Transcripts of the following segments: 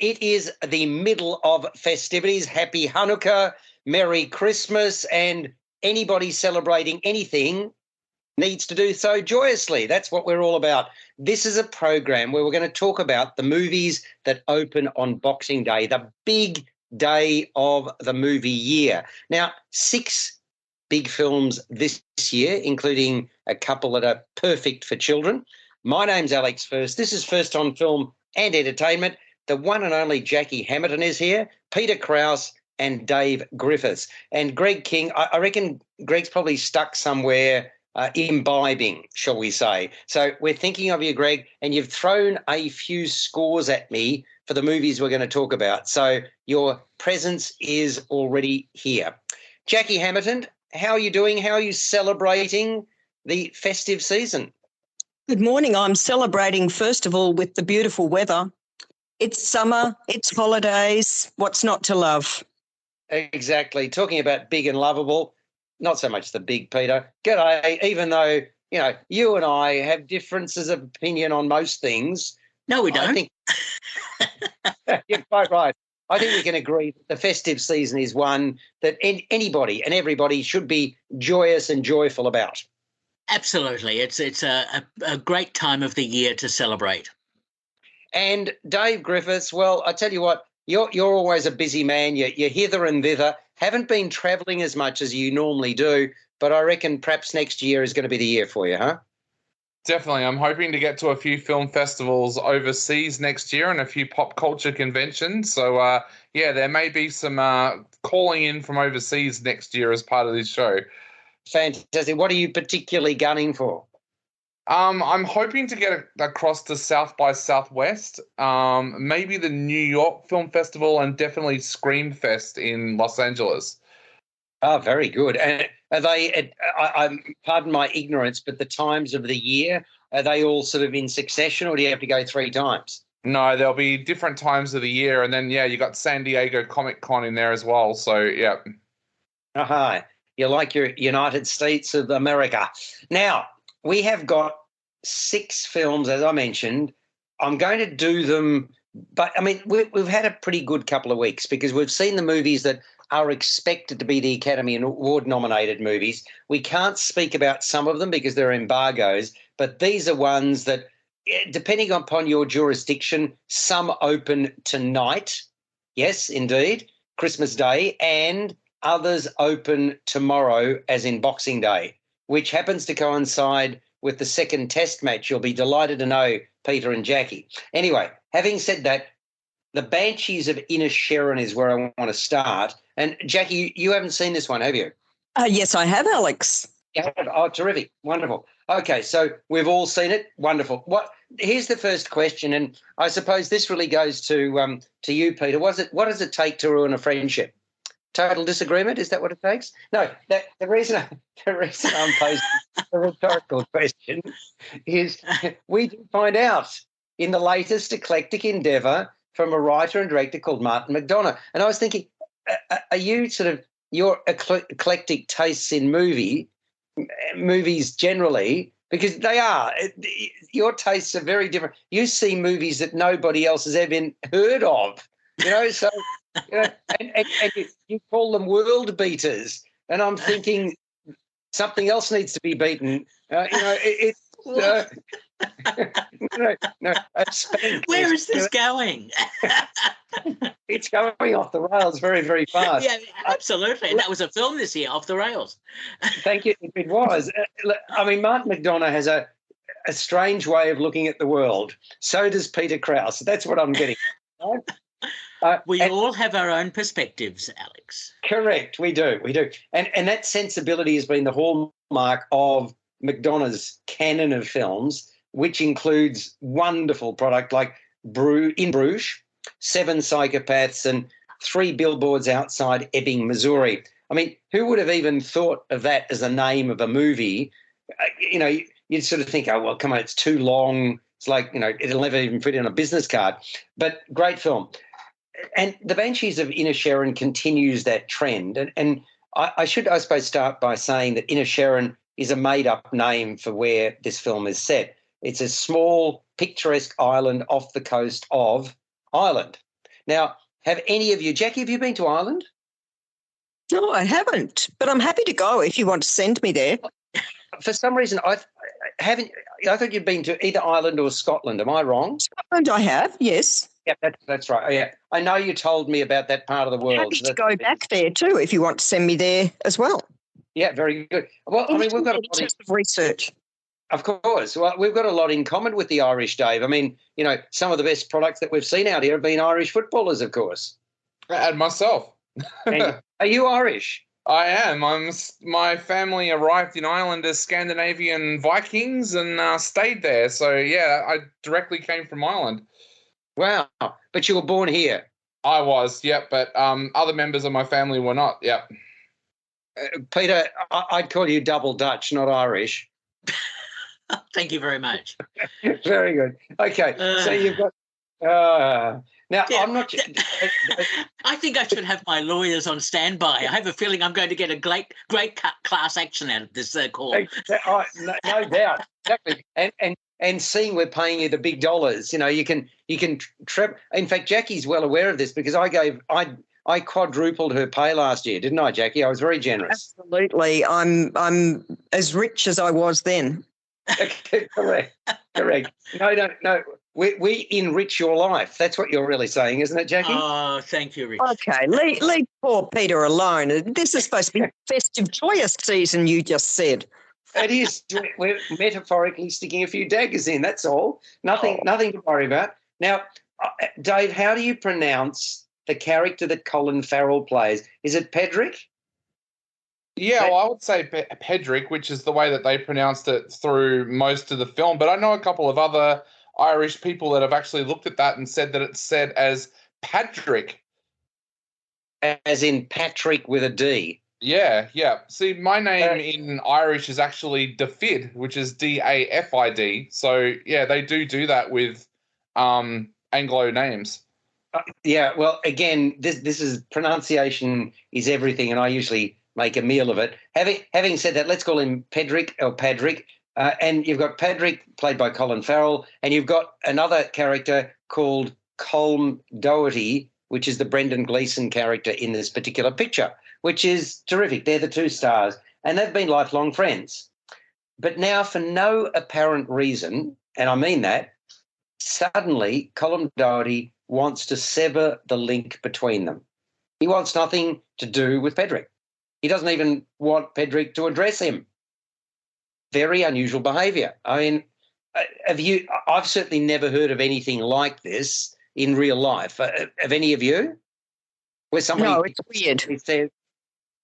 it is the middle of festivities. Happy Hanukkah, Merry Christmas, and anybody celebrating anything needs to do so joyously. That's what we're all about. This is a program where we're going to talk about the movies that open on Boxing Day, the big day of the movie year. Now, 6 big films this year, including a couple that are perfect for children. My name's Alex First. This is First on Film and Entertainment. The one and only Jackie Hamilton is here, Peter Krause and Dave Griffiths. And Greg King, I reckon Greg's probably stuck somewhere imbibing, shall we say. So we're thinking of you, Greg, and you've thrown a few scores at me for the movies we're going to talk about. So your presence is already here. Jackie Hamilton, how are you doing? How are you celebrating the festive season? Good morning. I'm celebrating, first of all, with the beautiful weather. It's summer, it's holidays. What's not to love? Exactly. Talking about big and lovable, not so much the big, Peter. G'day. Even though, you and I have differences of opinion on most things. No, we don't. I think you're quite right. I think we can agree that the festive season is one that anybody and everybody should be joyous and joyful about. Absolutely. It's a great time of the year to celebrate. And Dave Griffiths, well, I tell you what, you're always a busy man. You're hither and thither, haven't been travelling as much as you normally do, but I reckon perhaps next year is going to be the year for you, huh? Definitely. I'm hoping to get to a few film festivals overseas next year and a few pop culture conventions. So, there may be some calling in from overseas next year as part of this show. Fantastic. What are you particularly gunning for? I'm hoping to get across to South by Southwest, maybe the New York Film Festival, and definitely Scream Fest in Los Angeles. Oh, very good. And are they, pardon my ignorance, but the times of the year, are they all sort of in succession, or do you have to go 3 times? No, there'll be different times of the year. And then, you got San Diego Comic Con in there as well. So, yeah. Aha. You like your United States of America. Now, we have got 6 films, as I mentioned. I'm going to do them, but, we've had a pretty good couple of weeks because we've seen the movies that are expected to be the Academy Award-nominated movies. We can't speak about some of them because they're embargoes, but these are ones that, depending upon your jurisdiction, some open tonight, yes, indeed, Christmas Day, and others open tomorrow, as in Boxing Day, which happens to coincide with the second test match. You'll be delighted to know, Peter and Jackie. Anyway, having said that, the Banshees of Inisherin is where I want to start. And Jackie, you haven't seen this one, have you? Yes, I have, Alex. Yeah. Oh, terrific. Wonderful. Okay, so we've all seen it. Wonderful. Here's the first question, and I suppose this really goes to you, Peter. What does it take to ruin a friendship? Total disagreement? Is that what it takes? No, the reason I'm posing a rhetorical question is we did find out in the latest eclectic endeavour from a writer and director called Martin McDonagh. And I was thinking, are you sort of your eclectic tastes in movies generally, because they are, your tastes are very different. You see movies that nobody else has ever heard of, so... and you call them world beaters, and I'm thinking something else needs to be beaten. No. Where is this going? It's going off the rails very, very fast. Yeah, absolutely. And that was a film this year, Off the Rails. Thank you. It was. Martin McDonagh has a strange way of looking at the world. So does Peter Krause. That's what I'm getting. We all have our own perspectives, Alex. Correct, we do. And that sensibility has been the hallmark of McDonagh's canon of films, which includes wonderful product like In Bruges, 7 Psychopaths, and 3 Billboards Outside Ebbing, Missouri. Who would have even thought of that as the name of a movie? You'd sort of think, oh, well, come on, it's too long. It's like, it'll never even fit in a business card. But great film. And the Banshees of Inisherin continues that trend. And I should, I suppose, start by saying that Inisherin is a made-up name for where this film is set. It's a small, picturesque island off the coast of Ireland. Now, have any of you, Jackie, have you been to Ireland? No, I haven't, but I'm happy to go if you want to send me there. For some reason, I haven't. I thought you'd been to either Ireland or Scotland. Am I wrong? Scotland I have, yes. Yeah, that's right. Oh, yeah, I know you told me about that part of the world. Happy to go back there too if you want to send me there as well. Yeah, very good. Well, I mean, we've got a lot of research. Of course. Well, we've got a lot in common with the Irish, Dave. I mean, some of the best products that we've seen out here have been Irish footballers, of course. And myself. And are you Irish? I am. My family arrived in Ireland as Scandinavian Vikings and stayed there. So, yeah, I directly came from Ireland. Wow. But you were born here? I was, yep. But other members of my family were not, yep. Peter, I'd call you double Dutch, not Irish. Thank you very much. Very good. Okay, so you've got... now, yeah, I'm not... I think I should have my lawyers on standby. I have a feeling I'm going to get a great class action out of this call. No doubt. Exactly. And seeing we're paying you the big dollars, you can in fact, Jackie's well aware of this because I quadrupled her pay last year, didn't I, Jackie? I was very generous. Absolutely. I'm as rich as I was then. Correct. No. We enrich your life. That's what you're really saying, isn't it, Jackie? Oh, thank you, Rich. Okay, leave poor Peter alone. This is supposed to be festive, joyous season, you just said. It is. We're metaphorically sticking a few daggers in, that's all. Nothing to worry about. Now, Dave, how do you pronounce the character that Colin Farrell plays? Is it Pedrick? Yeah, well, I would say Pedrick, which is the way that they pronounced it through most of the film. But I know a couple of other Irish people that have actually looked at that and said that it's said as Patrick. As in Patrick with a D. Yeah. See, my name in Irish is actually Dafid, which is Dafid. So, yeah, they do that with Anglo names. Yeah, well, again, this is pronunciation is everything, and I usually make a meal of it. Having said that, let's call him Pedrick or Padrick. And you've got Padrick, played by Colin Farrell, and you've got another character called Colm Doherty, which is the Brendan Gleeson character in this particular picture, which is terrific. They're the two stars, and they've been lifelong friends. But now, for no apparent reason, and I mean that, suddenly Colm Doherty wants to sever the link between them. He wants nothing to do with Pedrick. He doesn't even want Pedrick to address him. Very unusual behaviour. I mean, I've certainly never heard of anything like this in real life. Have any of you? Where somebody no, it's weird. It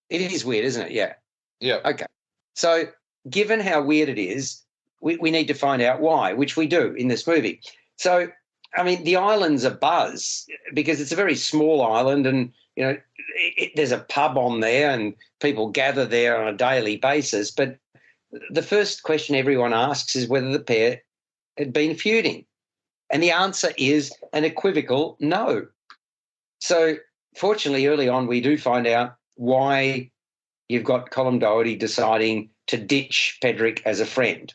is weird, isn't it? Yeah. Yeah. Okay. So given how weird it is, we need to find out why, which we do in this movie. So, I mean, the island's a buzz because it's a very small island and, there's a pub on there and people gather there on a daily basis. But the first question everyone asks is whether the pair had been feuding. And the answer is an equivocal no. So fortunately, early on, we do find out why you've got Colm Doherty deciding to ditch Pedrick as a friend.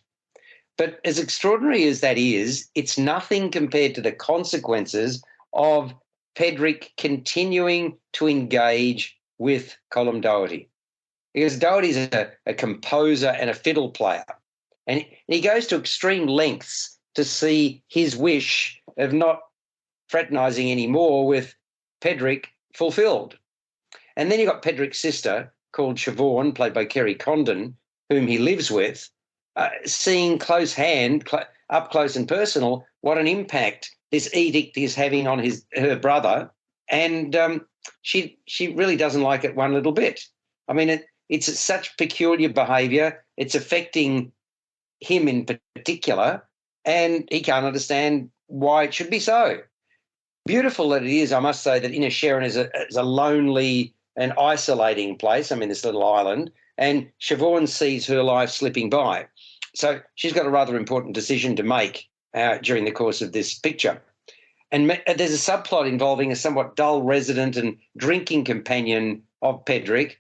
But as extraordinary as that is, it's nothing compared to the consequences of Pedrick continuing to engage with Colm Doherty. Because Doherty's a composer and a fiddle player. And he goes to extreme lengths to see his wish of not fraternising anymore with Pedrick fulfilled. And then you've got Pedrick's sister, called Siobhan, played by Kerry Condon, whom he lives with, seeing up close and personal, what an impact this edict is having on her brother. And she really doesn't like it one little bit. I mean, it's such peculiar behaviour. It's affecting him in particular, and he can't understand why it should be so. Beautiful that it is, I must say, that Inisherin is a lonely and isolating place. I mean, this little island, and Siobhan sees her life slipping by. So she's got a rather important decision to make during the course of this picture. And there's a subplot involving a somewhat dull resident and drinking companion of Pedrick,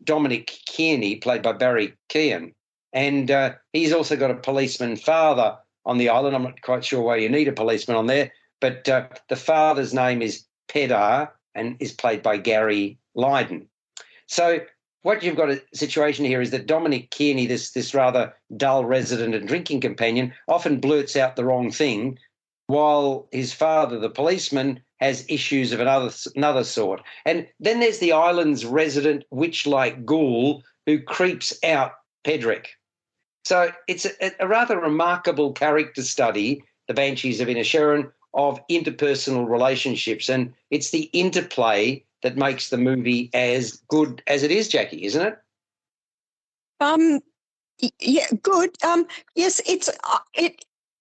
Dominic Kearney, played by Barry Keoghan. And he's also got a policeman father on the island. I'm not quite sure why you need a policeman on there, but the father's name is Pedar and is played by Gary Lydon. So what you've got a situation here is that Dominic Kearney, this rather dull resident and drinking companion, often blurts out the wrong thing, while his father, the policeman, has issues of another sort. And then there's the island's resident witch-like ghoul who creeps out Pedrick. So it's a rather remarkable character study, The Banshees of Inisherin, of interpersonal relationships. And it's the interplay that makes the movie as good as it is, Jackie, isn't it? Yeah, good. Yes,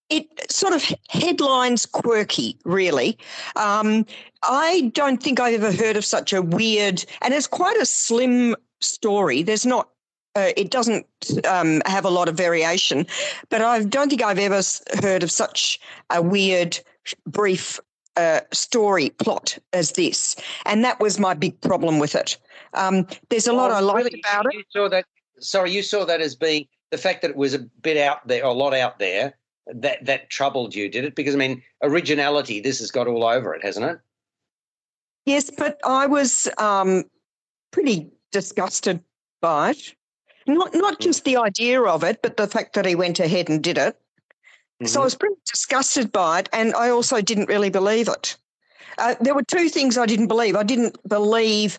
it sort of headlines quirky, really. I don't think I've ever heard of such a weird, and it's quite a slim story. There's not, it doesn't have a lot of variation, but I don't think I've ever heard of such a weird, brief story plot as this. And that was my big problem with it. There's a lot I like about it. You saw that as being the fact that it was a bit out there, a lot out there, that troubled you, did it? Because, I mean, originality, this has got all over it, hasn't it? Yes, but I was pretty disgusted by it. Not just the idea of it, but the fact that he went ahead and did it. Mm-hmm. So I was pretty disgusted by it, and I also didn't really believe it. There were two things I didn't believe. I didn't believe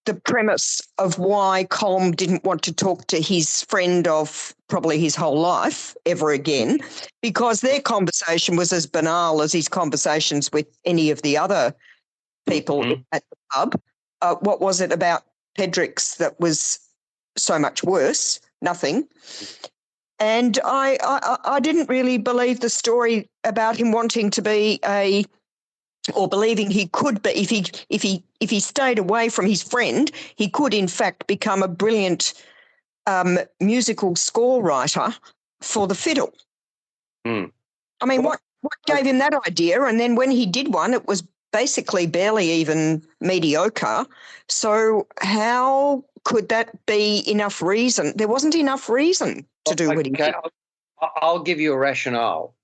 the premise of why Colm didn't want to talk to his friend of probably his whole life ever again, because their conversation was as banal as his conversations with any of the other people at the pub. What was it about Pedrick's that was so much worse? Nothing. And I didn't really believe the story about him wanting to be or believing he could be, if he stayed away from his friend, he could in fact become a brilliant musical score writer for the fiddle. I mean, what gave him that idea? And then when he did one, it was basically barely even mediocre. So how could that be enough reason? There wasn't enough reason to do what he did. I'll give you a rationale.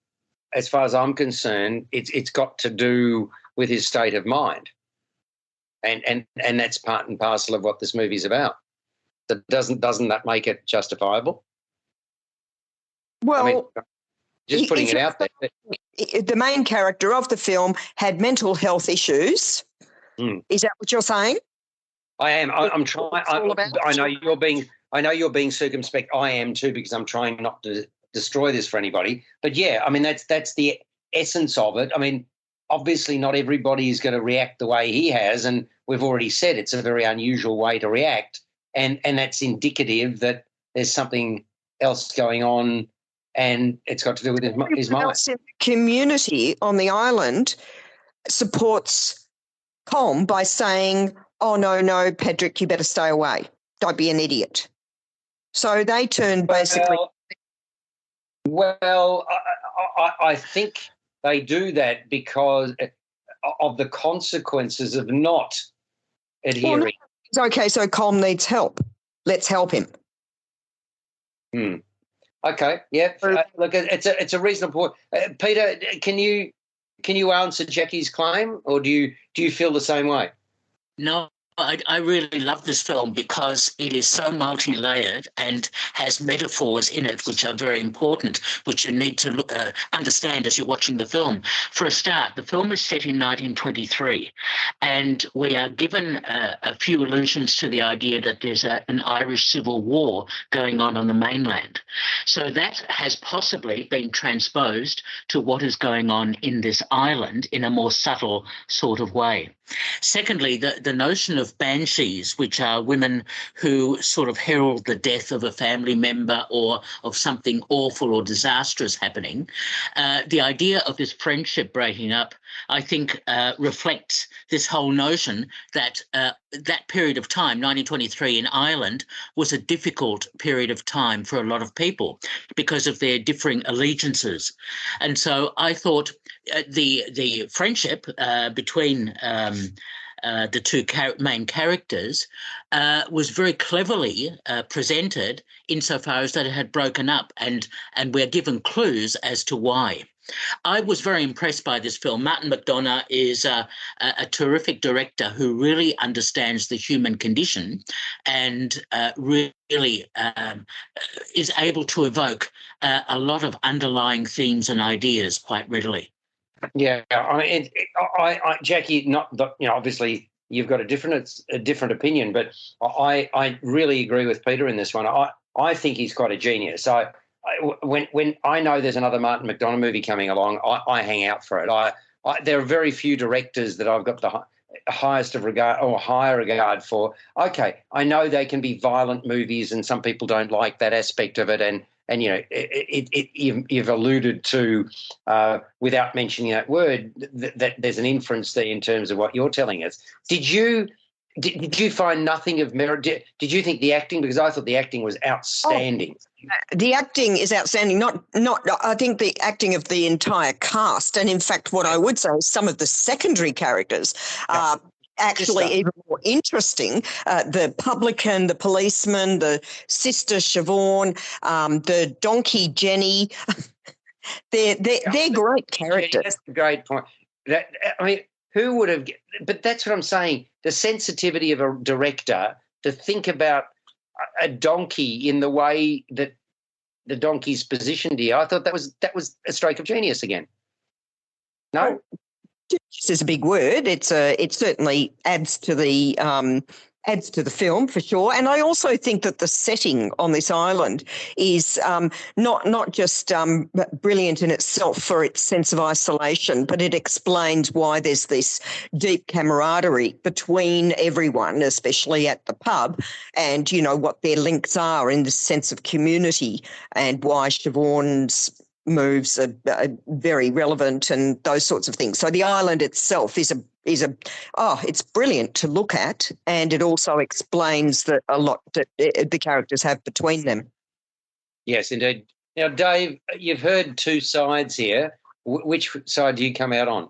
As far as I'm concerned, it's got to do with his state of mind, and that's part and parcel of what this movie's about. Doesn't that make it justifiable? Well, I mean, just putting it out there. The main character of the film had mental health issues. Is that what you're saying? I am. I'm trying. I know you're being circumspect. I am too, because I'm trying not to destroy this for anybody. But yeah, I mean, that's the essence of it. I mean, obviously not everybody is going to react the way he has, and we've already said it's a very unusual way to react, and that's indicative that there's something else going on, and it's got to do with his mind. The community on the island supports Colm by saying, "Oh no, Pedrick, you better stay away. Don't be an idiot." So they turned basically. Well, I think they do that because of the consequences of not adhering. Well, okay, so Colm needs help. Let's help him. Okay, yeah. Look, it's a reasonable point. Peter, can you answer Jackie's claim, or do you feel the same way? No, I really love this film because it is so multi-layered and has metaphors in it which are very important, which you need to understand as you're watching the film. For a start, the film is set in 1923, and we are given a few allusions to the idea that there's an Irish Civil War going on the mainland. So that has possibly been transposed to what is going on in this island in a more subtle sort of way. Secondly, the notion of banshees, which are women who sort of herald the death of a family member or of something awful or disastrous happening, the idea of this friendship breaking up, I think, reflects this whole notion that that period of time, 1923 in Ireland, was a difficult period of time for a lot of people because of their differing allegiances. And so I thought the friendship between the two main characters was very cleverly presented insofar as that it had broken up, and we're given clues as to why. I was very impressed by this film. Martin McDonagh is a terrific director who really understands the human condition and really is able to evoke a lot of underlying themes and ideas quite readily. Yeah, I mean, Jackie, not the, obviously you've got a different opinion, but I really agree with Peter in this one. I think he's quite a genius. When I know there's another Martin McDonagh movie coming along, I hang out for it. There are very few directors that I've got the highest of regard or higher regard for. Okay, I know they can be violent movies, and some people don't like that aspect of it, and you've alluded to, without mentioning that word, that there's an inference there in terms of what you're telling us. Did you find nothing of merit? Did you think the acting? Because I thought the acting was outstanding. The acting is outstanding. Not. I think the acting of the entire cast, and in fact, what I would say is some of the secondary characters are actually even more interesting. The publican, the policeman, the sister Siobhan, the donkey Jenny. they're great characters. Jenny, that's a great point. Who would have? But that's what I'm saying. The sensitivity of a director to think about a donkey in the way that the donkey's positioned here. I thought that was a stroke of genius again. No, genius is a big word. It certainly adds to the film for sure. And I also think that the setting on this island is not just brilliant in itself for its sense of isolation, but it explains why there's this deep camaraderie between everyone, especially at the pub, and, what their links are in the sense of community and why Siobhan's moves are very relevant and those sorts of things. So the island itself is it's brilliant to look at, and it also explains that a lot that the characters have between them. Yes, indeed. Now, Dave, you've heard two sides here. Which side do you come out on?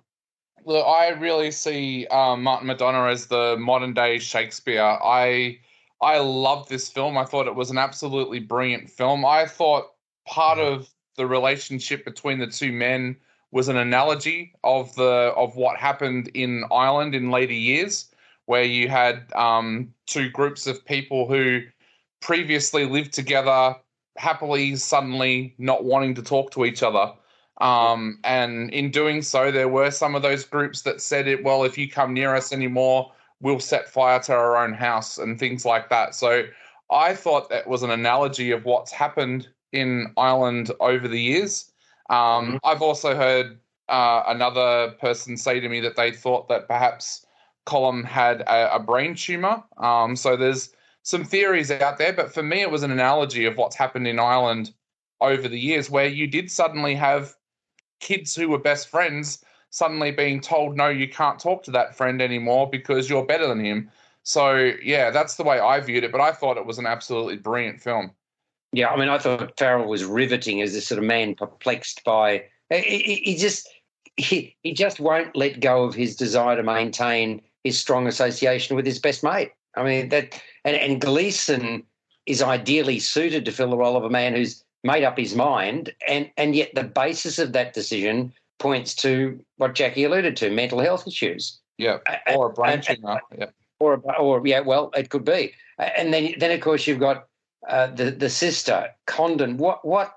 Look, I really see Martin McDonagh as the modern day Shakespeare. I loved this film. I thought it was an absolutely brilliant film. I thought part of the relationship between the two men was an analogy of what happened in Ireland in later years, where you had two groups of people who previously lived together happily, suddenly not wanting to talk to each other. And in doing so, there were some of those groups that said, if you come near us anymore, we'll set fire to our own house and things like that. So I thought that was an analogy of what's happened in Ireland over the years. I've also heard another person say to me that they thought that perhaps Colm had a brain tumor. So there's some theories out there, but for me, it was an analogy of what's happened in Ireland over the years, where you did suddenly have kids who were best friends suddenly being told, no, you can't talk to that friend anymore because you're better than him. So, yeah, that's the way I viewed it, but I thought it was an absolutely brilliant film. Yeah, I mean, I thought Farrell was riveting as this sort of man perplexed by he just won't let go of his desire to maintain his strong association with his best mate. I mean, that and Gleeson is ideally suited to fill the role of a man who's made up his mind, and yet the basis of that decision points to what Jackie alluded to: mental health issues. Yeah, or a brain tumor. Yeah, well, it could be. And then of course you've got the sister, Condon. What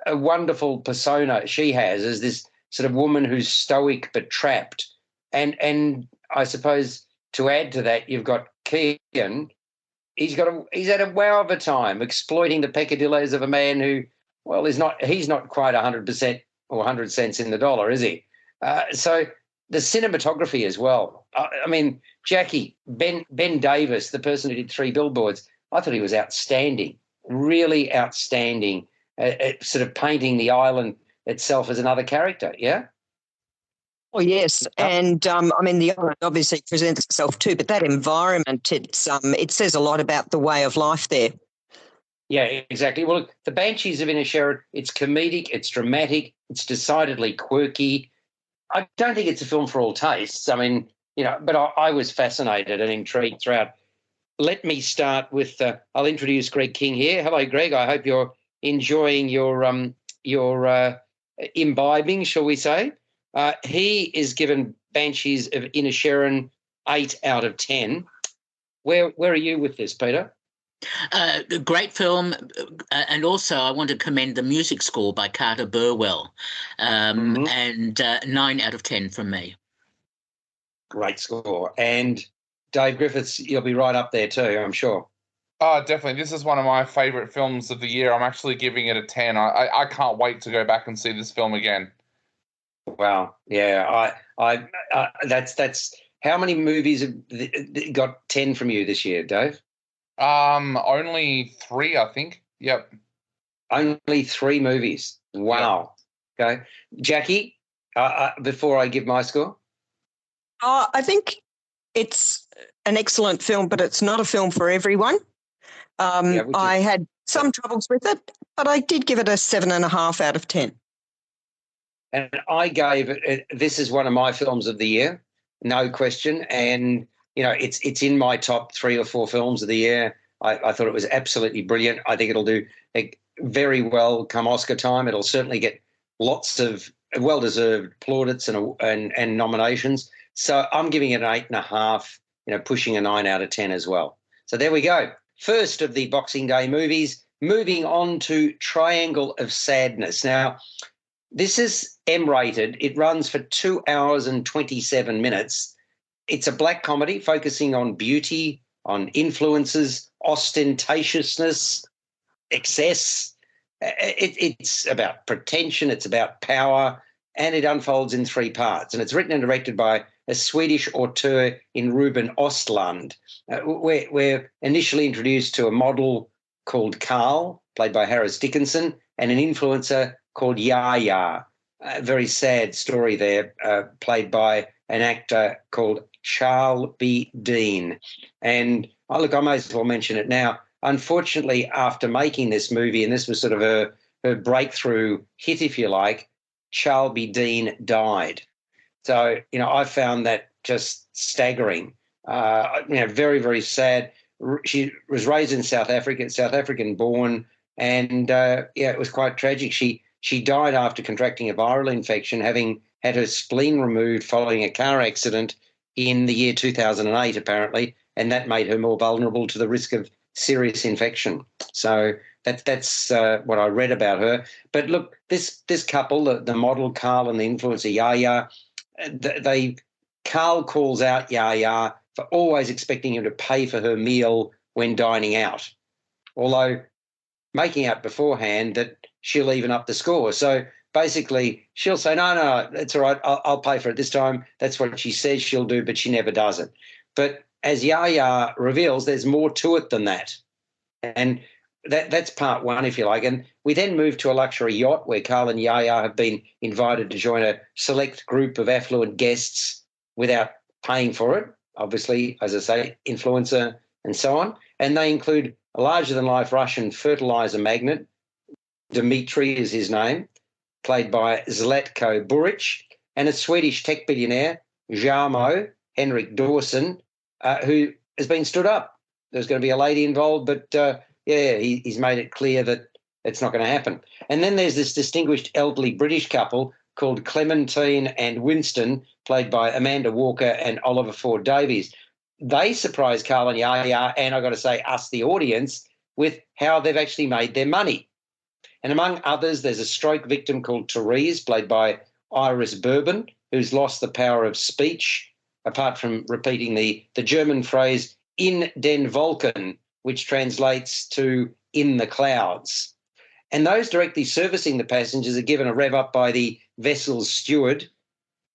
a wonderful persona she has as this sort of woman who's stoic but trapped. And I suppose to add to that, you've got Keegan. He's had a wow of a time exploiting the peccadilloes of a man who, well, he's not quite 100% or 100 cents in the dollar, is he? So the cinematography as well. I mean, Jackie, Ben Davis, the person who did 3 Billboards, I thought he was outstanding, really outstanding, sort of painting the island itself as another character, yeah? Oh, yes. And, I mean, the island obviously presents itself too, but that environment, it says a lot about the way of life there. Yeah, exactly. Well, look, the Banshees of Inisherin, it's comedic, it's dramatic, it's decidedly quirky. I don't think it's a film for all tastes. I mean, but I was fascinated and intrigued throughout. Let me start with, I'll introduce Greg King here. Hello, Greg. I hope you're enjoying your imbibing, shall we say. He is given Banshees of Inisherin 8 out of 10. Where are you with this, Peter? A great film, and also I want to commend the music score by Carter Burwell, and 9 out of 10 from me. Great score. And Dave Griffiths, you'll be right up there too, I'm sure. Oh, definitely. This is one of my favourite films of the year. I'm actually giving it a 10. I can't wait to go back and see this film again. Wow. Yeah. That's how many movies have got 10 from you this year, Dave? Only 3, I think. Yep. Only 3 movies. Wow. Yep. Okay. Jackie, before I give my score? I think it's an excellent film, but it's not a film for everyone. I had some troubles with it, but I did give it a 7.5 out of 10. And I gave it, this is one of my films of the year, no question. And, you know, it's in my top 3 or 4 films of the year. I thought it was absolutely brilliant. I think it'll do very well come Oscar time. It'll certainly get lots of well-deserved plaudits and nominations. So I'm giving it an 8.5, pushing a 9 out of 10 as well. So there we go. First of the Boxing Day movies. Moving on to Triangle of Sadness. Now, this is M-rated. It runs for 2 hours and 27 minutes. It's a black comedy focusing on beauty, on influences, ostentatiousness, excess. It's about pretension. It's about power. And it unfolds in 3 parts. And it's written and directed by a Swedish auteur in Ruben Östlund. We're initially introduced to a model called Carl, played by Harris Dickinson, and an influencer called Yaya. A very sad story there, played by an actor called Charles B. Dean. And I may as well mention it now. Unfortunately, after making this movie, and this was sort of her breakthrough hit, if you like, Charles B. Dean died. So, I found that just staggering. Very, very sad. She was raised in South Africa, South African born, and it was quite tragic. She died after contracting a viral infection, having had her spleen removed following a car accident in the year 2008, apparently, and that made her more vulnerable to the risk of serious infection. So that's what I read about her. But look, this couple, the model Carl and the influencer Yaya, Carl calls out Yaya for always expecting him to pay for her meal when dining out, although making out beforehand that she'll even up the score. So basically she'll say, no, it's all right, I'll pay for it this time. That's what she says she'll do, but she never does it. But as Yaya reveals, there's more to it than that. And that's part 1, if you like. And we then move to a luxury yacht where Carl and Yaya have been invited to join a select group of affluent guests without paying for it. Obviously, as I say, influencer and so on. And they include a larger-than-life Russian fertilizer magnate, Dmitry is his name, played by Zlatko Buric, and a Swedish tech billionaire, Jarmo Henrik Dawson, who has been stood up. There's going to be a lady involved, but he's made it clear that it's not going to happen. And then there's this distinguished elderly British couple called Clementine and Winston, played by Amanda Walker and Oliver Ford Davies. They surprise Carl and Yaya, and I've got to say us, the audience, with how they've actually made their money. And among others, there's a stroke victim called Therese, played by Iris Bourbon, who's lost the power of speech, apart from repeating the German phrase in den Wolken, which translates to in the clouds. And those directly servicing the passengers are given a rev up by the vessel's steward,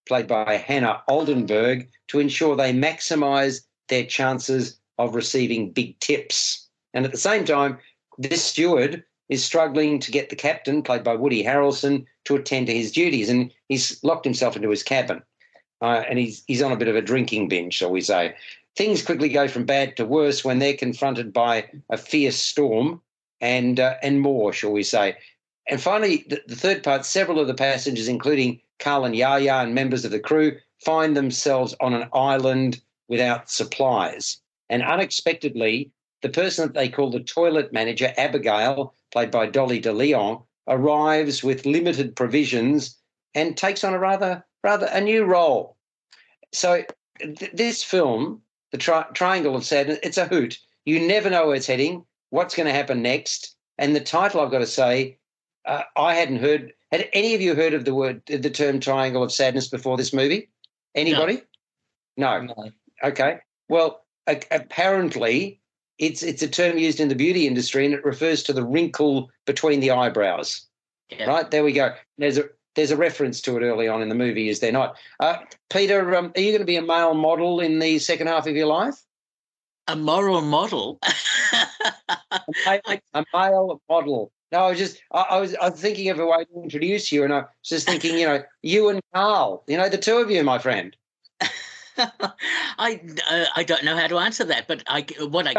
played by Hannah Oldenburg, to ensure they maximise their chances of receiving big tips. And at the same time, this steward is struggling to get the captain, played by Woody Harrelson, to attend to his duties. And he's locked himself into his cabin. And he's on a bit of a drinking binge, shall we say. Things quickly go from bad to worse when they're confronted by a fierce storm and more, shall we say. And finally, the third part, several of the passengers, including Carl and Yaya and members of the crew, find themselves on an island without supplies. And unexpectedly, the person that they call the toilet manager, Abigail, played by Dolly de Leon, arrives with limited provisions and takes on a rather a new role. So this film, the Triangle of Sadness, it's a hoot. You never know where it's heading, what's going to happen next. And the title, I've got to say, I hadn't heard. Had any of you heard of the term Triangle of Sadness before this movie? Anybody? No. Okay. Well, apparently it's a term used in the beauty industry, and it refers to the wrinkle between the eyebrows. Yeah. Right? There we go. There's a reference to it early on in the movie, is there not? Peter, are you going to be a male model in the second half of your life? A moral model? a male model. No, I was thinking of a way to introduce you, and I was just thinking, you and Carl, the two of you, my friend. I don't know how to answer that, but what I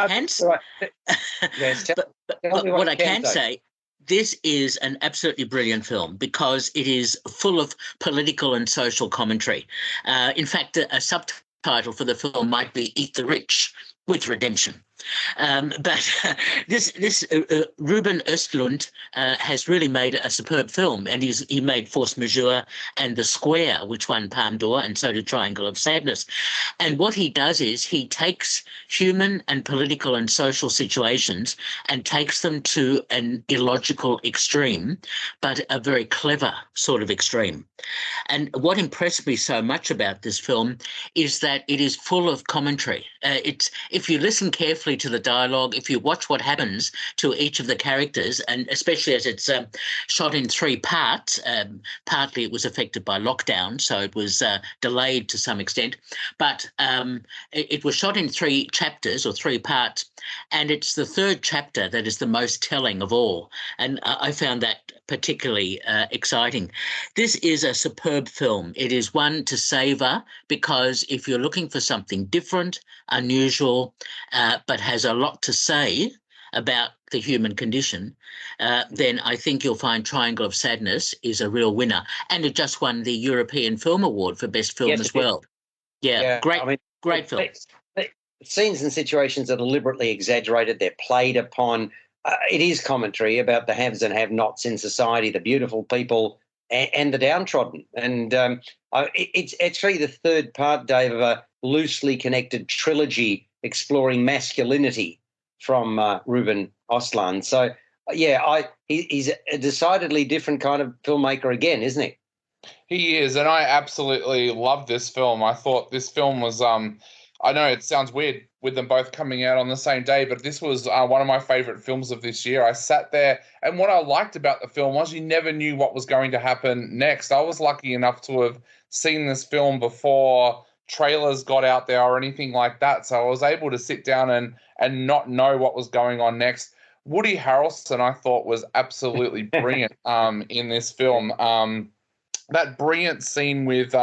can say, this is an absolutely brilliant film because it is full of political and social commentary. In fact, a subtitle for the film might be "Eat the Rich with Redemption." But this Ruben Östlund has really made a superb film, and he made Force Majeure and The Square, which won Palme d'Or, and so did Triangle of Sadness. And what he does is he takes human and political and social situations and takes them to an illogical extreme, but a very clever sort of extreme. And what impressed me so much about this film is that it is full of commentary. If you listen carefully to the dialogue, if you watch what happens to each of the characters, and especially as it's shot in 3 parts, partly it was affected by lockdown, so it was delayed to some extent, but it was shot in 3 chapters or 3 parts, and it's the 3rd chapter that is the most telling of all, and I found that particularly exciting. This is a superb film. It is one to savour because if you're looking for something different, unusual, but has a lot to say about the human condition, then I think you'll find Triangle of Sadness is a real winner. And it just won the European Film Award for Best Film as well. Yeah, great film. Scenes and situations are deliberately exaggerated. They're played upon. It is commentary about the haves and have-nots in society, the beautiful people and the downtrodden. And it's actually the 3rd part, Dave, of a loosely connected trilogy exploring masculinity from Ruben Östlund. So, he's a decidedly different kind of filmmaker again, isn't he? He is, and I absolutely love this film. I thought this film was, I know it sounds weird with them both coming out on the same day, but this was one of my favourite films of this year. I sat there, and what I liked about the film was you never knew what was going to happen next. I was lucky enough to have seen this film before trailers got out there or anything like that, so I was able to sit down and not know what was going on next. Woody Harrelson, I thought, was absolutely brilliant in this film. That brilliant scene with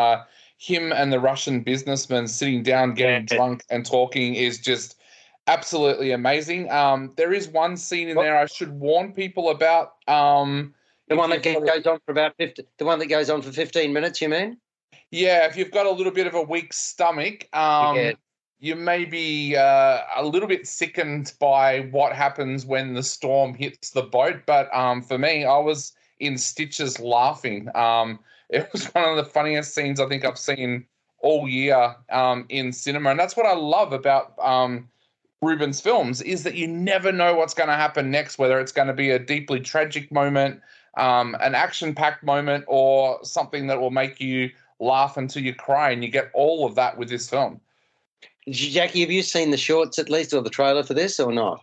him and the Russian businessman sitting down, getting drunk and talking is just absolutely amazing. There is one scene in there I should warn people about. The one that goes on for about 50. The one that goes on for 15 minutes. You mean? Yeah, if you've got a little bit of a weak stomach, you may be a little bit sickened by what happens when the storm hits the boat. But for me, I was in stitches laughing. It was one of the funniest scenes I think I've seen all year in cinema. And that's what I love about Ruben's films, is that you never know what's going to happen next, whether it's going to be a deeply tragic moment, an action-packed moment, or something that will make you laugh until you cry, and you get all of that with this film. Jackie, have you seen the shorts at least, or the trailer for this, or not?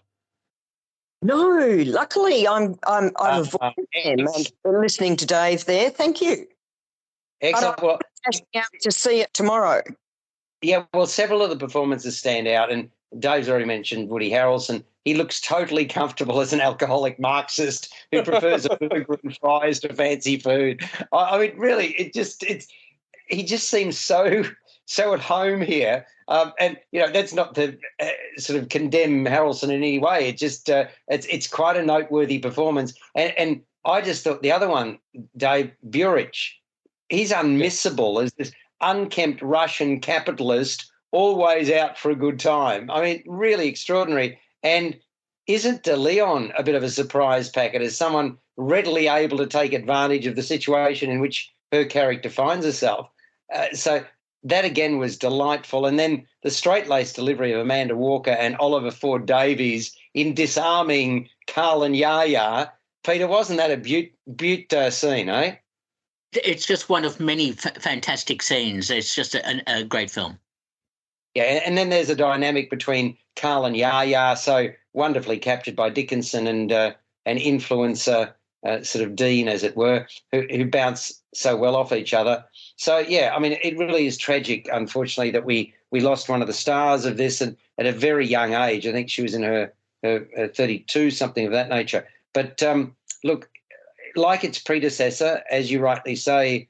No, luckily I've avoided them and listening to Dave there. Thank you. Excellent. Well, out to see it tomorrow. Yeah, well, several of the performances stand out, and Dave's already mentioned Woody Harrelson. He looks totally comfortable as an alcoholic Marxist who prefers a burger and fries to fancy food. I mean, really, he just seems so at home here. And, that's not to sort of condemn Harrelson in any way. It just it's quite a noteworthy performance. And I just thought the other one, Dave Burich, he's unmissable as this unkempt Russian capitalist, always out for a good time. I mean, really extraordinary. And isn't De Leon a bit of a surprise packet as someone readily able to take advantage of the situation in which her character finds herself? So that again was delightful. And then the straight-laced delivery of Amanda Walker and Oliver Ford Davies in disarming Carl and Yaya. Peter, wasn't that a beaut scene, eh? It's just one of many fantastic scenes. It's just a great film. Yeah, and then there's a dynamic between Carl and Yaya, so wonderfully captured by Dickinson and an influencer, sort of Dean, as it were, who bounce so well off each other. So, yeah, I mean, it really is tragic, unfortunately, that we lost one of the stars of this at a very young age. I think she was in her 32, something of that nature. But, look, like its predecessor, as you rightly say,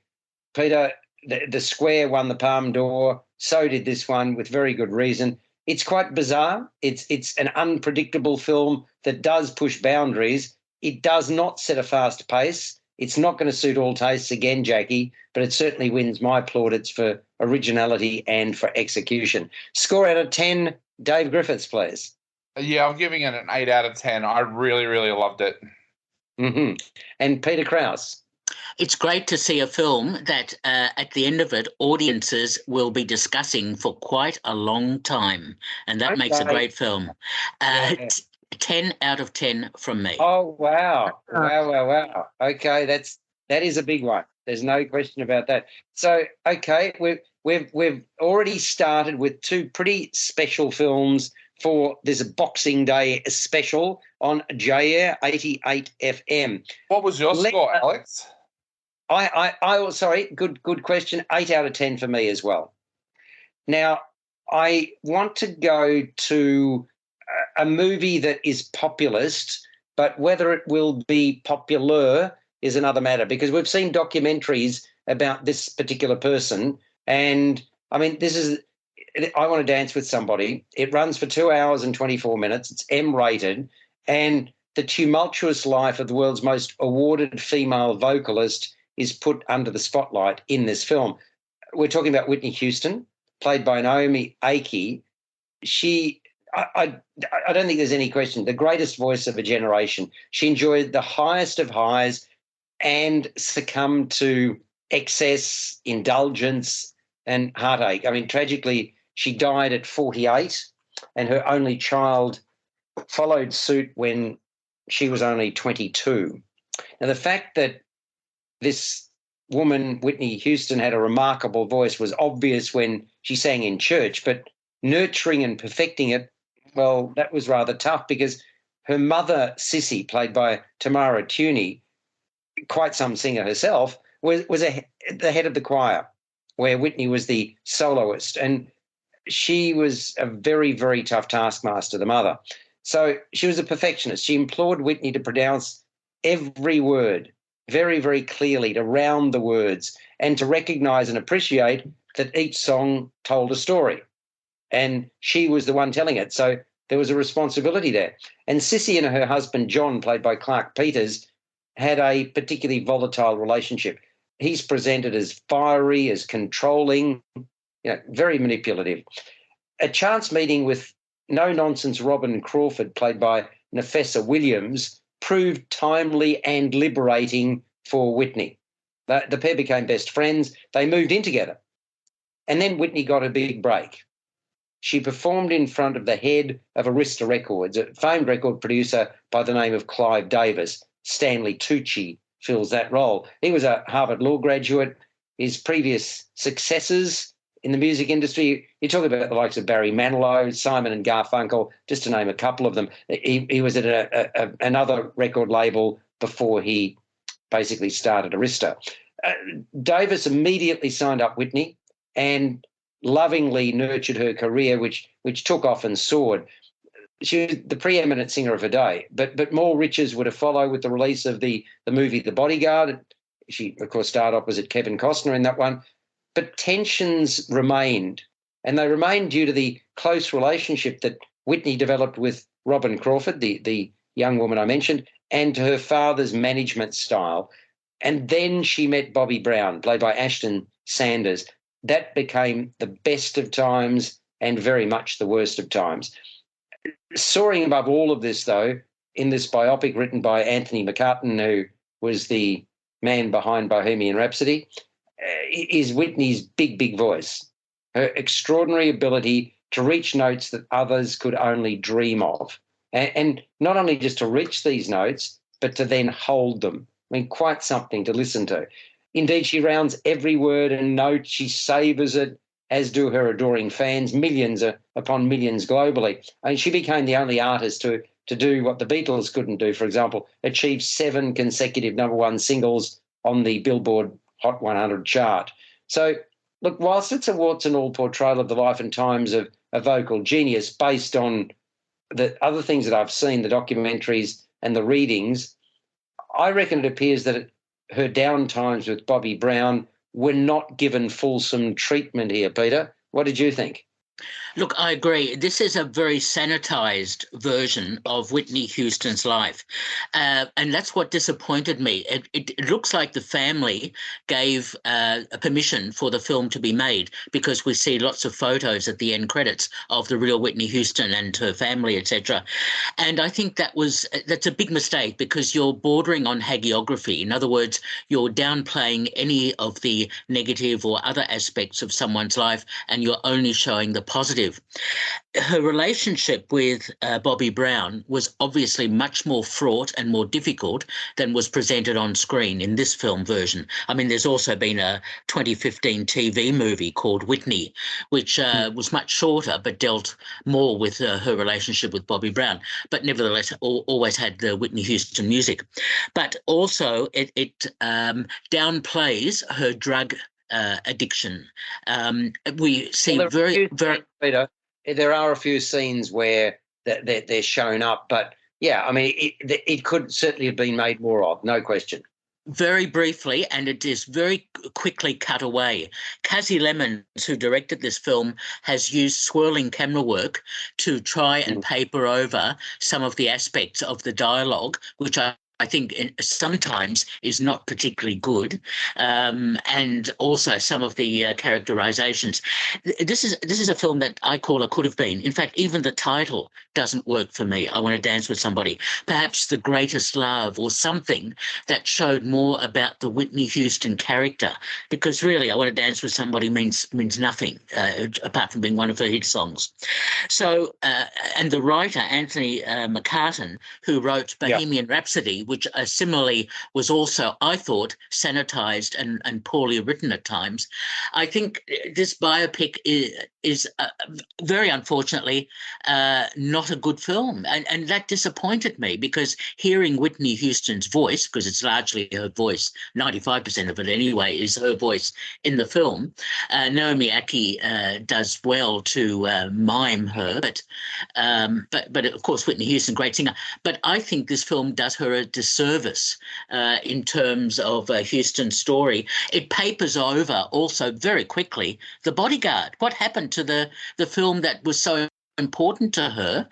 Peter, the Square won the Palme d'Or. So did this one, with very good reason. It's quite bizarre. It's an unpredictable film that does push boundaries. It does not set a fast pace. It's not going to suit all tastes again, Jackie, but it certainly wins my plaudits for originality and for execution. Score out of 10, Dave Griffiths, please. Yeah, I'm giving it an 8 out of 10. I really, really loved it. Mm-hmm. And Peter Krause. It's great to see a film that at the end of it, audiences will be discussing for quite a long time. And that makes a great film. 10 out of 10 from me. Oh, wow. Wow. Okay, that is a big one. There's no question about that. So, okay, we've already started with two pretty special films for this Boxing Day special on JAIR 88 FM. What was your score, Alex? Sorry, good question. 8 out of 10 for me as well. Now, I want to go to a movie that is populist, but whether it will be popular is another matter, because we've seen documentaries about this particular person. And I mean, this is I Want to Dance with Somebody. It runs for 2 hours and 24 minutes. It's M-rated. And the tumultuous life of the world's most awarded female vocalist is put under the spotlight in this film. We're talking about Whitney Houston, played by Naomi Ackie. I don't think there's any question, the greatest voice of a generation. She enjoyed the highest of highs and succumbed to excess, indulgence, and heartache. I mean, tragically, she died at 48, and her only child followed suit when she was only 22. Now, the fact that this woman, Whitney Houston, had a remarkable voice was obvious when she sang in church, but nurturing and perfecting it, well, that was rather tough, because her mother, Sissy, played by Tamara Tunie, quite some singer herself, was the head of the choir, where Whitney was the soloist. And she was a very, very tough taskmaster, the mother. So she was a perfectionist. She implored Whitney to pronounce every word very, very clearly, to round the words, and to recognise and appreciate that each song told a story. And she was the one telling it. So there was a responsibility there. And Sissy and her husband, John, played by Clark Peters, had a particularly volatile relationship. He's presented as fiery, as controlling, very manipulative. A chance meeting with no-nonsense Robin Crawford, played by Nafessa Williams, proved timely and liberating for Whitney. The pair became best friends. They moved in together. And then Whitney got a big break. She performed in front of the head of Arista Records, a famed record producer by the name of Clive Davis. Stanley Tucci fills that role. He was a Harvard Law graduate. His previous successes in the music industry, you talk about the likes of Barry Manilow, Simon and Garfunkel, just to name a couple of them. He was at another record label before he basically started Arista. Davis immediately signed up Whitney and lovingly nurtured her career, which took off and soared. She was the preeminent singer of her day, but more riches were to follow with the release of the movie The Bodyguard. She, of course, starred opposite Kevin Costner in that one. But tensions remained, and they remained due to the close relationship that Whitney developed with Robin Crawford, the young woman I mentioned, and to her father's management style. And then she met Bobby Brown, played by Ashton Sanders. That became the best of times and very much the worst of times. Soaring above all of this, though, in this biopic written by Anthony McCartan, who was the man behind Bohemian Rhapsody, is Whitney's big voice, her extraordinary ability to reach notes that others could only dream of. And not only just to reach these notes, but to then hold them. I mean, quite something to listen to. Indeed, she rounds every word and note. She savours it, as do her adoring fans, millions upon millions globally. And she became the only artist to do what the Beatles couldn't do, for example, achieve 7 consecutive #1 singles on the Billboard Hot 100 chart. So, look, whilst it's a warts and all portrayal of the life and times of a vocal genius based on the other things that I've seen, the documentaries and the readings, I reckon it appears that her down times with Bobby Brown were not given fulsome treatment here, Peter. What did you think? Look, I agree. This is a very sanitized version of Whitney Houston's life. And that's what disappointed me. It looks like the family gave permission for the film to be made, because we see lots of photos at the end credits of the real Whitney Houston and her family, etc. And I think that's a big mistake, because you're bordering on hagiography. In other words, you're downplaying any of the negative or other aspects of someone's life, and you're only showing the positive. Her relationship with Bobby Brown was obviously much more fraught and more difficult than was presented on screen in this film version. I mean, there's also been a 2015 TV movie called Whitney, which was much shorter but dealt more with her relationship with Bobby Brown, but nevertheless always had the Whitney Houston music. But also it downplays her drug addiction. We see Peter, there are a few scenes where they're shown up, but yeah, I mean, it could certainly have been made more of, no question. Very briefly, and it is very quickly cut away. Cassie Lemons, who directed this film, has used swirling camera work to try and paper over some of the aspects of the dialogue, which I think sometimes is not particularly good, and also some of the characterizations. This is a film that I call a could have been. In fact, even the title doesn't work for me. I Want to Dance with Somebody. Perhaps The Greatest Love, or something that showed more about the Whitney Houston character, because really I Want to Dance with Somebody means nothing apart from being one of her hit songs. So, and the writer, Anthony McCartan, who wrote Bohemian Rhapsody, which similarly was also, I thought, sanitized and poorly written at times. I think this biopic is very unfortunately not a good film. And that disappointed me, because hearing Whitney Houston's voice, because it's largely her voice, 95% of it anyway, is her voice in the film. Naomi Ackie does well to mime her, but of course Whitney Houston, great singer. But I think this film does her a disservice in terms of Houston's story. It papers over also very quickly The Bodyguard. What happened to the film that was so important to her,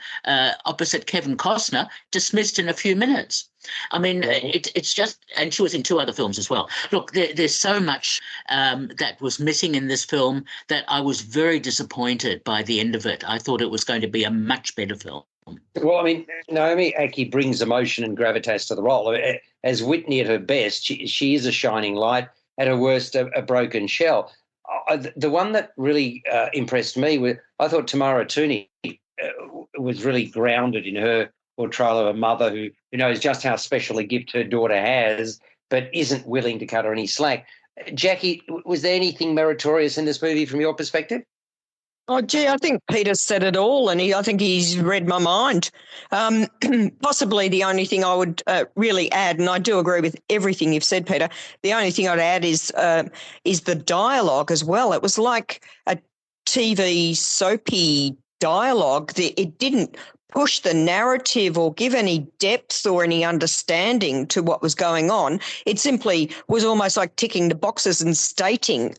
opposite Kevin Costner, dismissed in a few minutes? I mean, it's just, and she was in 2 other films as well. Look, there's so much that was missing in this film that I was very disappointed by the end of it. I thought it was going to be a much better film. Well, I mean, Naomi Ackie brings emotion and gravitas to the role. As Whitney at her best, she is a shining light. At her worst, a broken shell. The one that really impressed me I thought Tamara Tooney was really grounded in her portrayal of a mother who knows just how special a gift her daughter has, but isn't willing to cut her any slack. Jackie, was there anything meritorious in this movie from your perspective? Oh, gee, I think Peter said it all, and I think he's read my mind. Possibly the only thing I would really add, and I do agree with everything you've said, Peter, the only thing I'd add is the dialogue as well. It was like a TV soapy dialogue. It didn't push the narrative or give any depth or any understanding to what was going on. It simply was almost like ticking the boxes and stating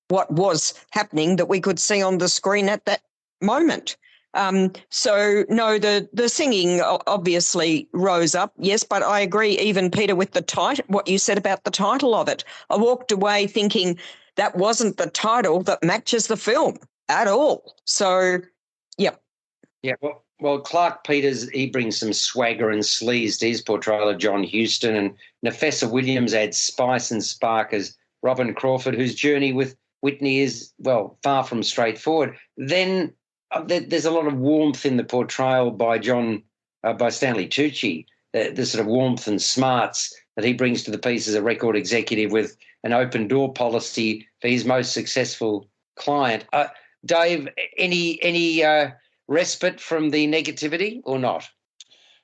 what was happening that we could see on the screen at that moment. So, no, the singing obviously rose up, yes, but I agree even, Peter, with the title, what you said about the title of it. I walked away thinking that wasn't the title that matches the film at all. So, yeah. Yeah, well, Clark Peters, he brings some swagger and sleaze to his portrayal of John Huston, and Nafessa Williams adds spice and spark as Robin Crawford, whose journey with Whitney is, well, far from straightforward. Then there's a lot of warmth in the portrayal by by Stanley Tucci, the sort of warmth and smarts that he brings to the piece as a record executive with an open door policy for his most successful client. Dave, any respite from the negativity or not?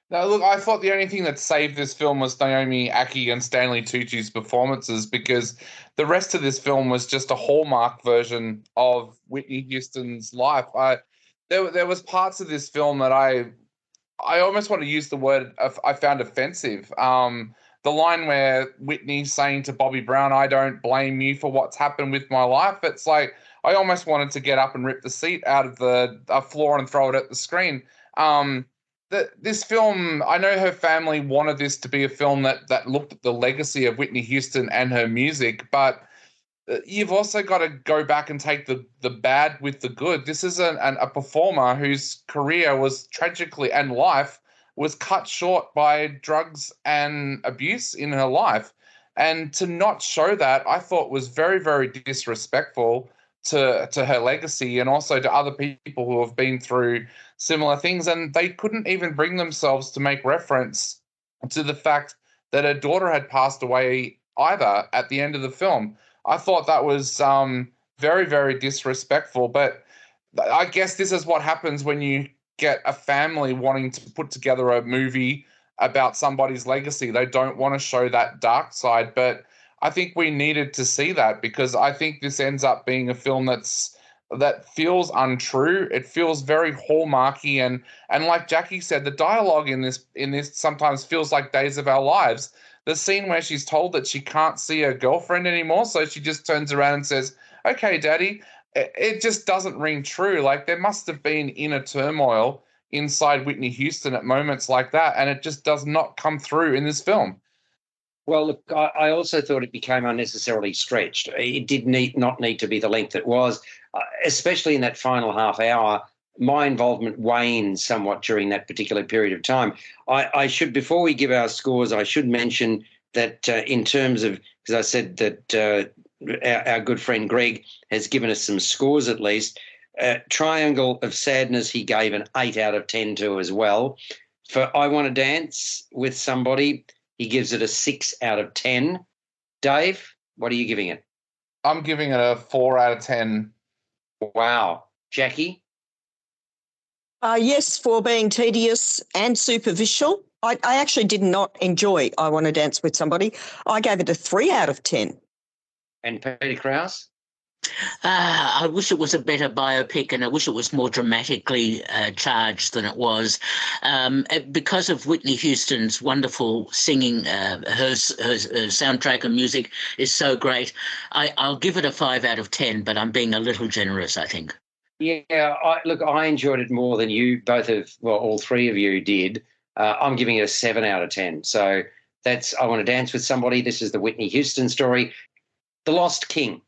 No, look, I thought the only thing that saved this film was Naomi Ackie and Stanley Tucci's performances, because the rest of this film was just a Hallmark version of Whitney Houston's life. There was parts of this film that I almost want to use the word I found offensive. The line where Whitney's saying to Bobby Brown, "I don't blame you for what's happened with my life." It's like I almost wanted to get up and rip the seat out of the floor and throw it at the screen. This film, I know her family wanted this to be a film that looked at the legacy of Whitney Houston and her music, but you've also got to go back and take the bad with the good. This is a performer whose career was tragically, and life was cut short by drugs and abuse in her life. And to not show that, I thought was very, very disrespectful to her legacy and also to other people who have been through similar things. And they couldn't even bring themselves to make reference to the fact that her daughter had passed away either at the end of the film. I thought that was very, very disrespectful. But I guess this is what happens when you get a family wanting to put together a movie about somebody's legacy. They don't want to show that dark side. But I think we needed to see that, because I think this ends up being a film that feels untrue. It feels very hallmarky, and like Jackie said, the dialogue in this sometimes feels like Days of Our Lives. The scene where she's told that she can't see her girlfriend anymore, so she just turns around and says, "Okay, Daddy." It just doesn't ring true. Like, there must have been inner turmoil inside Whitney Houston at moments like that, and it just does not come through in this film. Well, look, I also thought it became unnecessarily stretched. It did not need to be the length it was, especially in that final half hour. My involvement waned somewhat during that particular period of time. I should, before we give our scores, I should mention that in terms of, because I said that our good friend Greg has given us some scores at least. Triangle of Sadness, he gave an 8 out of 10 to as well. For I Want to Dance with Somebody, he gives it a 6 out of 10. Dave, what are you giving it? I'm giving it a 4 out of 10. Wow. Jackie? Yes, for being tedious and superficial. I actually did not enjoy I Want to Dance with Somebody. I gave it a 3 out of 10. And Peter Krause? I wish it was a better biopic, and I wish it was more dramatically charged than it was. Because of Whitney Houston's wonderful singing, her soundtrack and music is so great. I'll give it a 5 out of 10, but I'm being a little generous, I think. Yeah, I enjoyed it more than you, all three of you did. I'm giving it a 7 out of 10. So that's I Want to Dance with Somebody. This is the Whitney Houston story. The Lost King.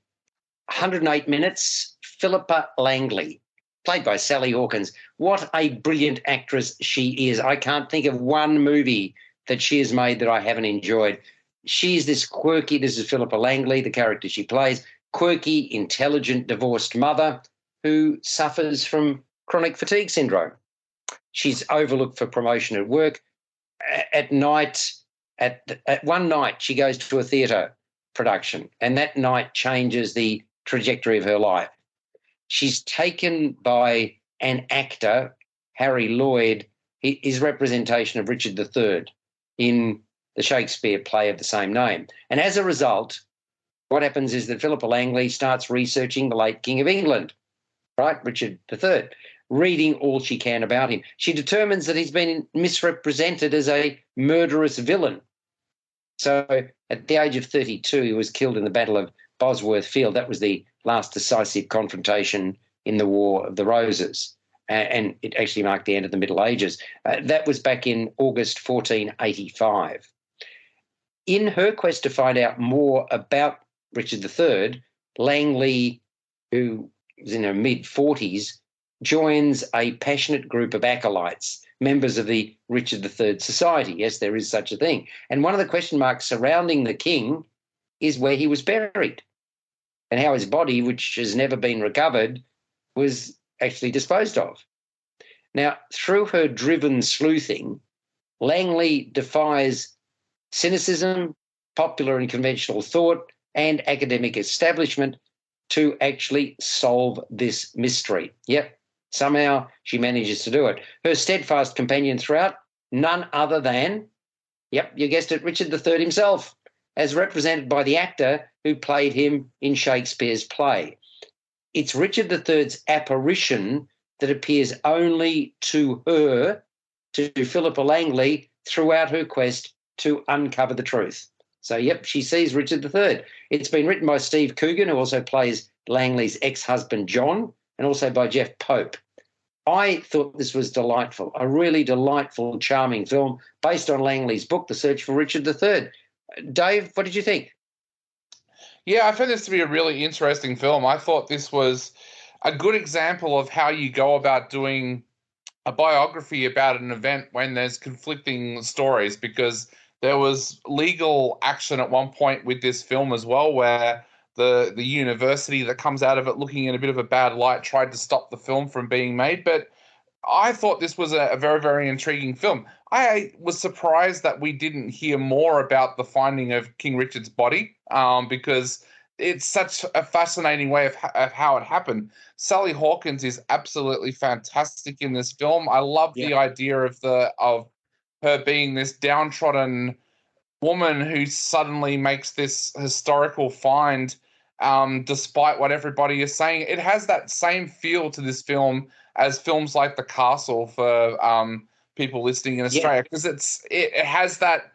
108 minutes, Philippa Langley, played by Sally Hawkins. What a brilliant actress she is. I can't think of one movie that she has made that I haven't enjoyed. She's this quirky, this is Philippa Langley, the character she plays, quirky, intelligent, divorced mother who suffers from chronic fatigue syndrome. She's overlooked for promotion at work. At night, at one night, she goes to a theatre production, and that night changes the trajectory of her life. She's taken by an actor, Harry Lloyd, his representation of Richard III in the Shakespeare play of the same name. And as a result, what happens is that Philippa Langley starts researching the late King of England, right, Richard III, reading all she can about him. She determines that he's been misrepresented as a murderous villain. So at the age of 32, he was killed in the Battle of Bosworth Field. That was the last decisive confrontation in the War of the Roses, and it actually marked the end of the Middle Ages. That was back in August 1485. In her quest to find out more about Richard III, Langley, who was in her mid-40s, joins a passionate group of acolytes, members of the Richard III Society. Yes, there is such a thing. And one of the question marks surrounding the king is where he was buried and how his body, which has never been recovered, was actually disposed of. Now, through her driven sleuthing, Langley defies cynicism, popular and conventional thought, and academic establishment to actually solve this mystery. Yep, somehow she manages to do it. Her steadfast companion throughout, none other than, yep, you guessed it, Richard III himself, as represented by the actor who played him in Shakespeare's play. It's Richard III's apparition that appears only to her, to Philippa Langley, throughout her quest to uncover the truth. So, yep, she sees Richard III. It's been written by Steve Coogan, who also plays Langley's ex-husband John, and also by Jeff Pope. I thought this was delightful, a really delightful, charming film based on Langley's book, The Search for Richard III. Dave, what did you think? Yeah, I found this to be a really interesting film. I thought this was a good example of how you go about doing a biography about an event when there's conflicting stories, because there was legal action at one point with this film as well, where the university that comes out of it looking in a bit of a bad light tried to stop the film from being made. But I thought this was a very, very intriguing film. I was surprised that we didn't hear more about the finding of King Richard's body, because it's such a fascinating way of how it happened. Sally Hawkins is absolutely fantastic in this film. I love the idea of her being this downtrodden woman who suddenly makes this historical find, despite what everybody is saying. It has that same feel to this film as films like The Castle for people listening in Australia, because it has that.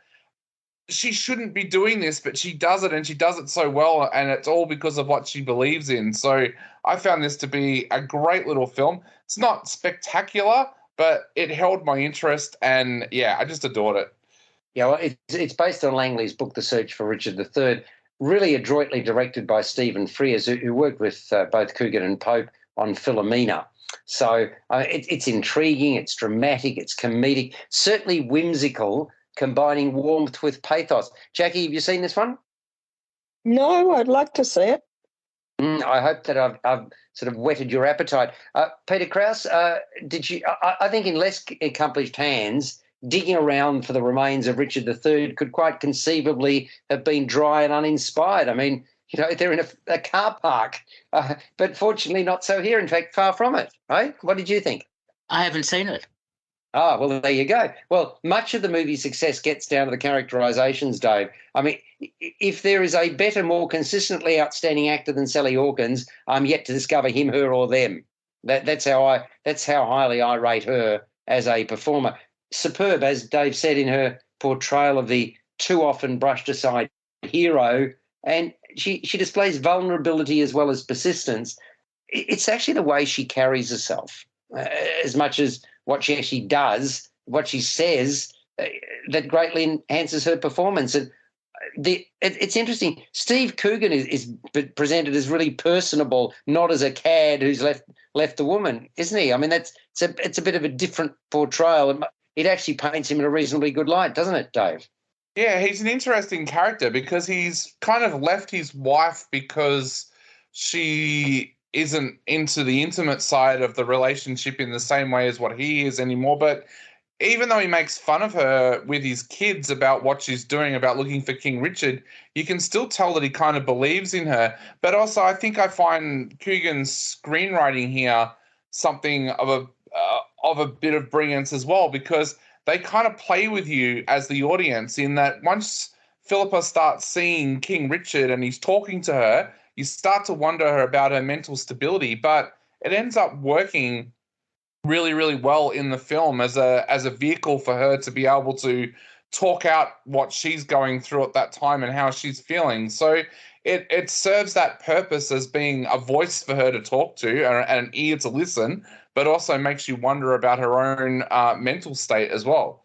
She shouldn't be doing this, but she does it, and she does it so well, and it's all because of what she believes in. So I found this to be a great little film. It's not spectacular, but it held my interest, and yeah, I just adored it. Yeah, well, it's based on Langley's book, The Search for Richard III, really adroitly directed by Stephen Frears, who worked with both Coogan and Pope on Philomena. So it's intriguing, it's dramatic, it's comedic, certainly whimsical, combining warmth with pathos. Jackie, have you seen this one? No, I'd like to see it. I hope that I've sort of whetted your appetite. Peter Krause, did you? I think in less accomplished hands, digging around for the remains of Richard III could quite conceivably have been dry and uninspired. I mean, you know, they're in a car park, but fortunately not so here. In fact, far from it, right? What did you think? I haven't seen it. Ah, well, there you go. Well, much of the movie's success gets down to the characterizations, Dave. I mean, if there is a better, more consistently outstanding actor than Sally Hawkins, I'm yet to discover him, her, or them. That's how highly I rate her as a performer. Superb, as Dave said, in her portrayal of the too often brushed aside hero, and she displays vulnerability as well as persistence. It's actually the way she carries herself, as much as what she actually does, what she says, that greatly enhances her performance. And it's interesting. Steve Coogan is presented as really personable, not as a cad who's left the woman, isn't he? I mean, it's a bit of a different portrayal. It actually paints him in a reasonably good light, doesn't it, Dave? Yeah, he's an interesting character because he's kind of left his wife because she isn't into the intimate side of the relationship in the same way as what he is anymore. But even though he makes fun of her with his kids about what she's doing, about looking for King Richard, you can still tell that he kind of believes in her. But also, I think I find Coogan's screenwriting here something of a bit of brilliance as well, because they kind of play with you as the audience in that once Philippa starts seeing King Richard and he's talking to her, you start to wonder about her mental stability, but it ends up working really, really well in the film as a vehicle for her to be able to talk out what she's going through at that time and how she's feeling. So it serves that purpose as being a voice for her to talk to and an ear to listen, but also makes you wonder about her own mental state as well.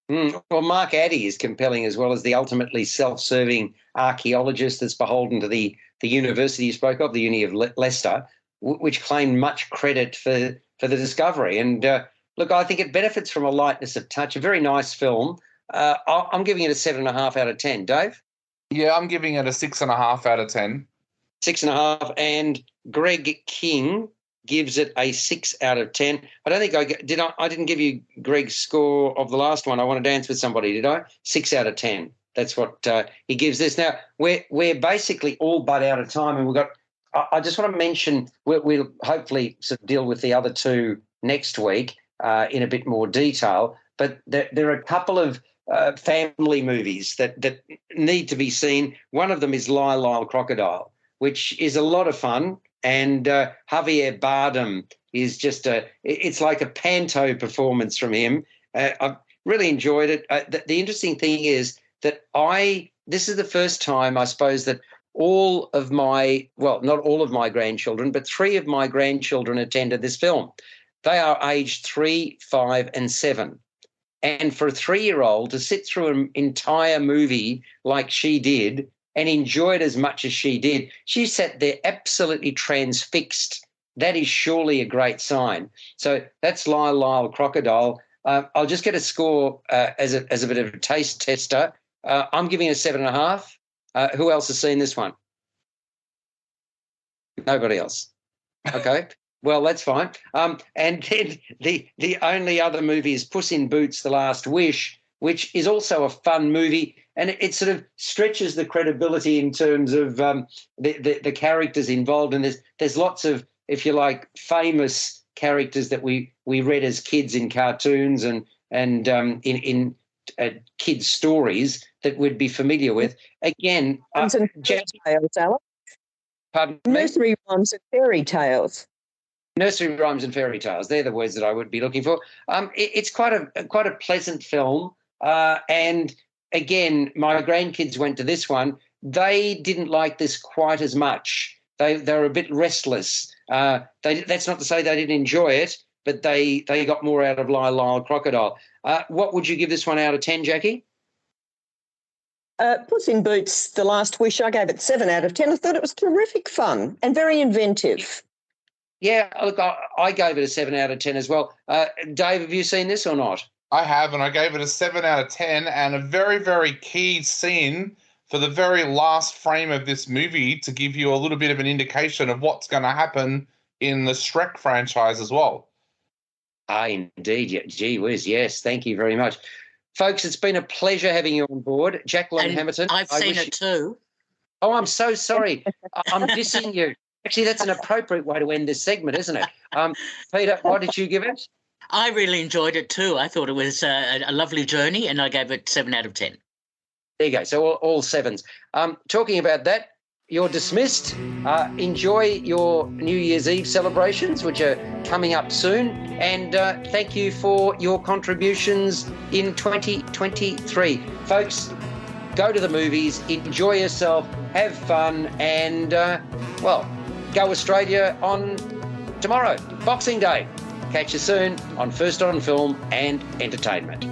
Well, Mark Addy is compelling as well as the ultimately self-serving archaeologist that's beholden to the university you spoke of, the Uni of Leicester, which claimed much credit for the discovery. And look, I think it benefits from a lightness of touch, a very nice film. I'm giving it a 7.5 out of 10. Dave? Yeah, I'm giving it a 6.5 out of 10. 6.5. And Greg King gives it a 6 out of 10. I don't think I didn't give you Greg's score of the last one. I Want to Dance with Somebody, did I? 6 out of 10. That's what he gives this. Now, we're basically all but out of time, and we've got – I just want to mention we'll hopefully sort of deal with the other two next week in a bit more detail, but there are a couple of family movies that need to be seen. One of them is Lyle, Crocodile, which is a lot of fun, and Javier Bardem is just it's like a panto performance from him. I've really enjoyed it. The interesting thing is that this is the first time, I suppose, that all of my, well, not all of my grandchildren, but 3 of my grandchildren attended this film. They are aged 3, 5, and 7. And for a 3-year-old to sit through an entire movie like she did and enjoy it as much as she did, she sat there absolutely transfixed. That is surely a great sign. So that's Lyle, Crocodile. I'll just get a score as a bit of a taste tester. I'm giving it a 7.5. Who else has seen this one? Nobody else. Okay. Well, that's fine. And then the only other movie is Puss in Boots: The Last Wish, which is also a fun movie, and it sort of stretches the credibility in terms of the characters involved. And there's lots of, if you like, famous characters that we read as kids in cartoons and in kids' stories that we'd be familiar with. Again, Rhymes and fairy tales, Alex. Pardon me? Nursery rhymes and fairy tales. Nursery rhymes and fairy tales. They're the words that I would be looking for. It's quite a pleasant film. And again, my grandkids went to this one. They didn't like this quite as much. They were a bit restless. That's not to say they didn't enjoy it, but they got more out of Lyle, Crocodile. What would you give this one out of 10, Jackie? Puss in Boots: The Last Wish, I gave it 7 out of 10. I thought it was terrific fun and very inventive. Yeah, look, I gave it a 7 out of 10 as well. Dave, have you seen this or not? I have, and I gave it a 7 out of 10, and a very, very key scene for the very last frame of this movie to give you a little bit of an indication of what's going to happen in the Shrek franchise as well. Indeed. Yeah, gee whiz, yes. Thank you very much. Folks, it's been a pleasure having you on board. Jacqueline Hamilton. I've seen it too. Oh, I'm so sorry. I'm dissing you. Actually, that's an appropriate way to end this segment, isn't it? Peter, what did you give it? I really enjoyed it too. I thought it was a lovely journey, and I gave it 7 out of 10. There you go. So all 7s. Talking about that, you're dismissed. Enjoy your New Year's Eve celebrations, which are coming up soon. And thank you for your contributions in 2023. Folks, go to the movies, enjoy yourself, have fun, and, go Australia on tomorrow, Boxing Day. Catch you soon on First on Film and Entertainment.